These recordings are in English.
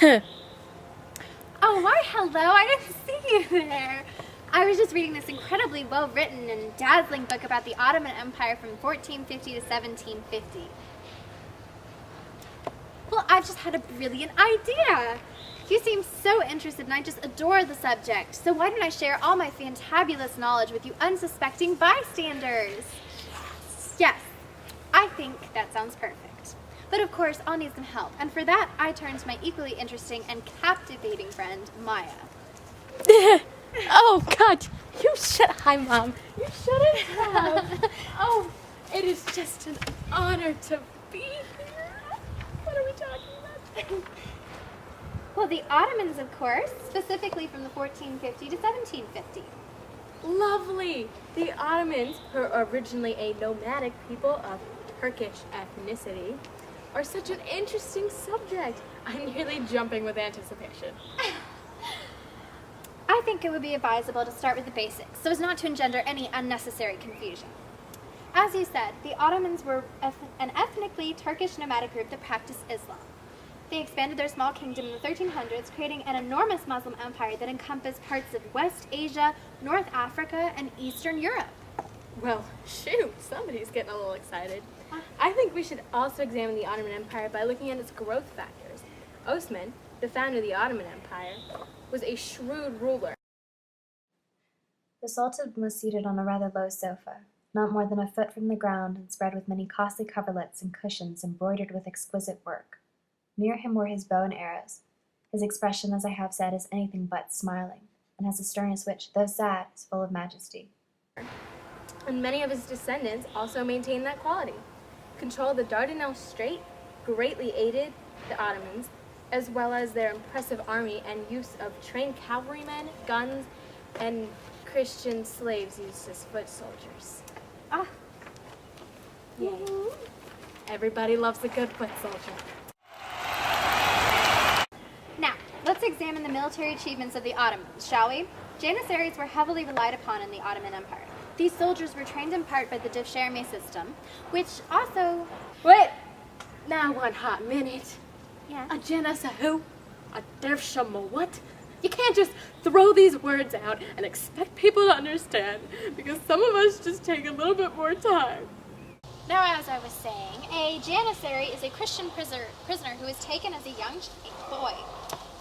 Oh, why, hello, I didn't see you there. I was just reading this incredibly well-written and dazzling book about the Ottoman Empire from 1450 to 1750. Well, I've just had a brilliant idea. You seem so interested and I just adore the subject. So why don't I share all my fantabulous knowledge with you unsuspecting bystanders? Yes, I think that sounds perfect. But of course, I'll need some help. And for that, I turn to my equally interesting and captivating friend, Maya. Oh, God. Hi, Mom. You shouldn't have. Oh, it is just an honor to be here. What are we talking about? Well, the Ottomans, of course, specifically from the 1450 to 1750. Lovely. The Ottomans, who are originally a nomadic people of Turkish ethnicity, are such an interesting subject. I'm nearly jumping with anticipation. I think it would be advisable to start with the basics, so as not to engender any unnecessary confusion. As you said, the Ottomans were an ethnically Turkish nomadic group that practiced Islam. They expanded their small kingdom in the 1300s, creating an enormous Muslim empire that encompassed parts of West Asia, North Africa, and Eastern Europe. Well, shoot, somebody's getting a little excited. I think we should also examine the Ottoman Empire by looking at its growth factors. Osman, the founder of the Ottoman Empire, was a shrewd ruler. The Sultan was seated on a rather low sofa, not more than a foot from the ground and spread with many costly coverlets and cushions embroidered with exquisite work. Near him were his bow and arrows. His expression, as I have said, is anything but smiling, and has a sternness which, though sad, is full of majesty. And many of his descendants also maintained that quality. Control of the Dardanelles Strait greatly aided the Ottomans, as well as their impressive army and use of trained cavalrymen, guns, and Christian slaves used as foot soldiers. Ah. Yay. Everybody loves a good foot soldier. Now, let's examine the military achievements of the Ottomans, shall we? Janissaries were heavily relied upon in the Ottoman Empire. These soldiers were trained in part by the Devshirme system, which also... Wait! Now one hot minute. Yeah. A Janissa who? A Devshirme what? You can't just throw these words out and expect people to understand, because some of us just take a little bit more time. Now, as I was saying, a Janissary is a Christian prisoner who is taken as a young boy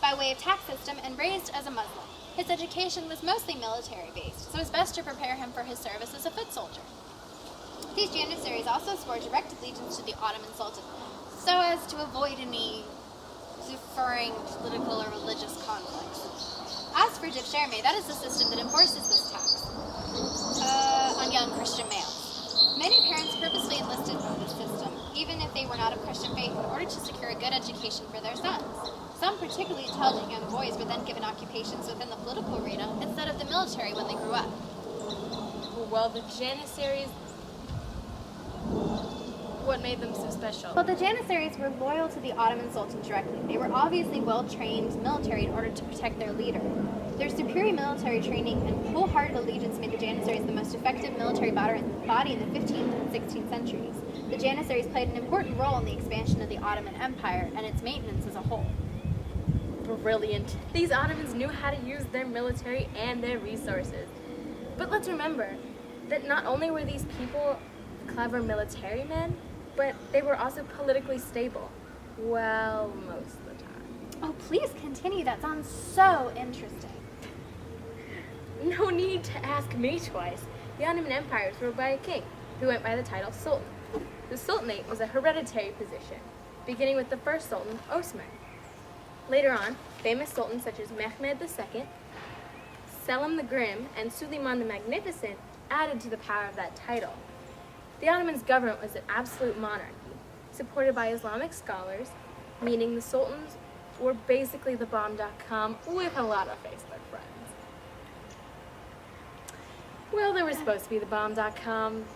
by way of tax system and raised as a Muslim. His education was mostly military-based, so it was best to prepare him for his service as a foot soldier. These Janissaries also swore direct allegiance to the Ottoman Sultan, so as to avoid any differing political or religious conflicts. As for Devshirme, that is the system that enforces this tax on young Christian males. Many parents purposely enlisted in this system, even if they were not of Christian faith, in order to secure a good education for their sons. Some particularly intelligent young boys were then given occupations within the political arena instead of the military when they grew up. Well, the Janissaries, what made them so special? Well, the Janissaries were loyal to the Ottoman Sultan directly. They were obviously well-trained military in order to protect their leader. Their superior military training and wholehearted allegiance made the Janissaries the most effective military body in the 15th and 16th centuries. The Janissaries played an important role in the expansion of the Ottoman Empire and its maintenance as a whole. Brilliant. These Ottomans knew how to use their military and their resources. But let's remember that not only were these people clever military men, but they were also politically stable. Well, most of the time. Oh, please continue. That sounds so interesting. No need to ask me twice. The Ottoman Empire was ruled by a king who went by the title Sultan. The Sultanate was a hereditary position, beginning with the first Sultan, Osman. Later on, famous sultans such as Mehmed II, Selim the Grim, and Suleiman the Magnificent added to the power of that title. The Ottomans' government was an absolute monarchy, supported by Islamic scholars, meaning the sultans were basically the bomb.com with a lot of Facebook friends. Well, they were supposed to be the bomb.com,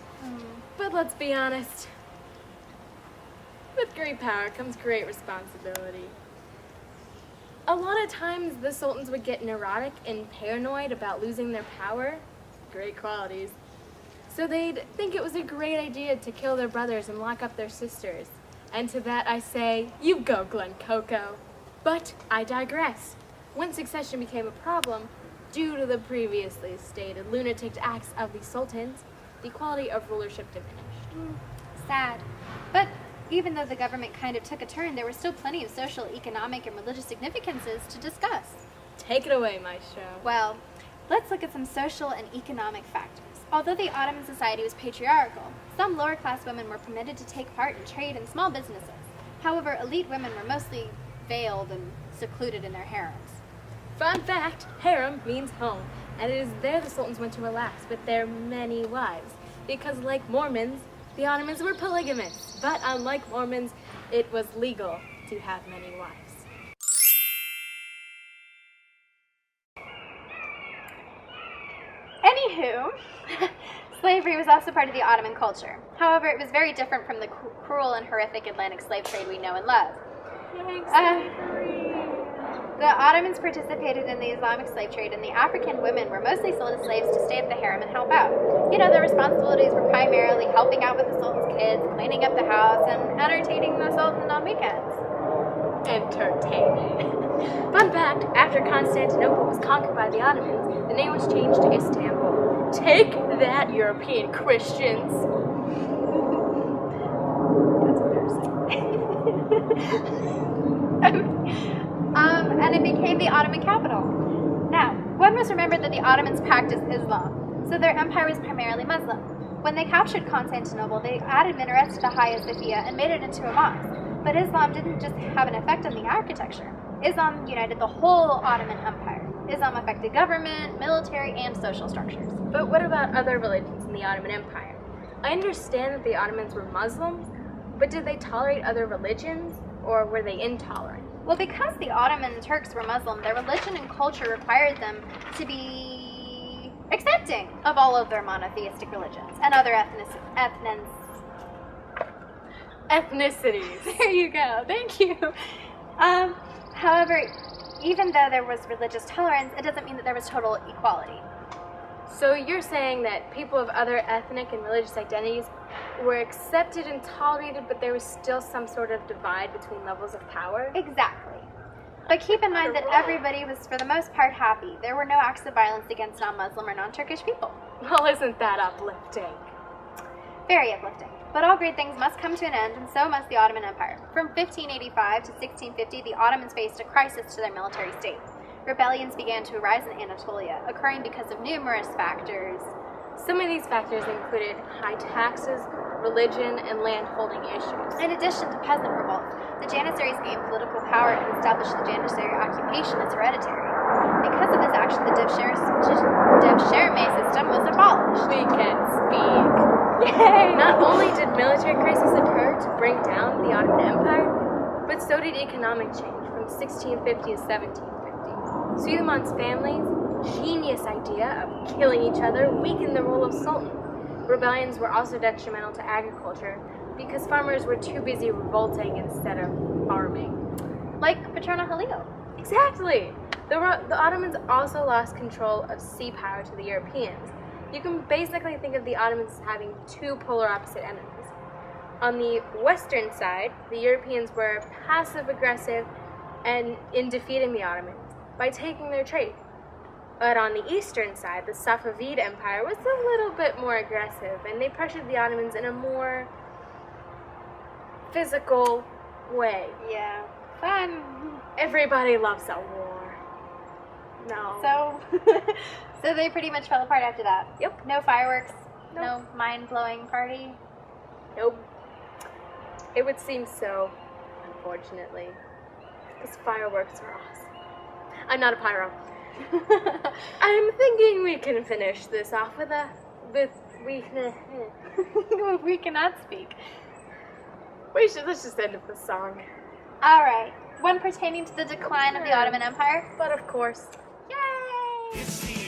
but let's be honest. With great power comes great responsibility. A lot of times the sultans would get neurotic and paranoid about losing their power, great qualities, so they'd think it was a great idea to kill their brothers and lock up their sisters. And to that I say, you go, Glen Coco. But I digress. When succession became a problem, due to the previously stated lunatic acts of the sultans, the quality of rulership diminished. Sad. But even though the government kind of took a turn, there were still plenty of social, economic, and religious significances to discuss. Take it away, Maestro. Well, let's look at some social and economic factors. Although the Ottoman society was patriarchal, some lower-class women were permitted to take part in trade and small businesses. However, elite women were mostly veiled and secluded in their harems. Fun fact, harem means home, and it is there the sultans went to relax with their many wives. Because like Mormons, the Ottomans were polygamous, but unlike Mormons, it was legal to have many wives. Anywho, slavery was also part of the Ottoman culture. However, it was very different from the cruel and horrific Atlantic slave trade we know and love. The Ottomans participated in the Islamic slave trade, and the African women were mostly sold as slaves to stay at the harem and help out. You know, their responsibilities were primarily helping out with the sultan's kids, cleaning up the house, and entertaining the sultan on weekends. Entertaining. Fun fact, after Constantinople was conquered by the Ottomans, the name was changed to Istanbul. Take that, European Christians! That's embarrassing. And it became the Ottoman capital. Now, one must remember that the Ottomans practiced Islam, so their empire was primarily Muslim. When they captured Constantinople, they added minarets to the Hagia Sophia and made it into a mosque. But Islam didn't just have an effect on the architecture. Islam united the whole Ottoman Empire. Islam affected government, military, and social structures. But what about other religions in the Ottoman Empire? I understand that the Ottomans were Muslims, but did they tolerate other religions, or were they intolerant? Well, because the Ottoman Turks were Muslim, their religion and culture required them to be accepting of all of their monotheistic religions and other ethnicities. There you go. Thank you. However, even though there was religious tolerance, it doesn't mean that there was total equality. So you're saying that people of other ethnic and religious identities were accepted and tolerated, but there was still some sort of divide between levels of power? Exactly. But keep in mind that everybody was, for the most part, happy. There were no acts of violence against non-Muslim or non-Turkish people. Well, isn't that uplifting? Very uplifting. But all great things must come to an end, and so must the Ottoman Empire. From 1585 to 1650, the Ottomans faced a crisis to their military state. Rebellions began to arise in Anatolia, occurring because of numerous factors. Some of these factors included high taxes, religion, and land-holding issues. In addition to peasant revolts, the Janissaries gained political power and established the Janissary occupation as hereditary. Because of this action, the devshirme system was abolished. We can speak. Yay! Not only did military crises occur to bring down the Ottoman Empire, but so did economic change from 1650 to 1750. Suleiman's family's genius idea of killing each other weakened the role of sultan. Rebellions were also detrimental to agriculture because farmers were too busy revolting instead of farming. Like Patrona Halil. Exactly! The Ottomans also lost control of sea power to the Europeans. You can basically think of the Ottomans as having two polar opposite enemies. On the western side, the Europeans were passive-aggressive and in defeating the Ottomans by taking their trade. But on the eastern side, the Safavid Empire was a little bit more aggressive, and they pressured the Ottomans in a more physical way. Yeah. Fun. Everybody loves a war. No. So they pretty much fell apart after that. Yep. No fireworks. Nope. No mind-blowing party. Nope. It would seem so, unfortunately. Because fireworks are awesome. I'm not a pyro. I'm thinking we can finish this off with we cannot speak. Let's just end with the song. Alright. One pertaining to the decline of the Ottoman Empire. But of course. Yay!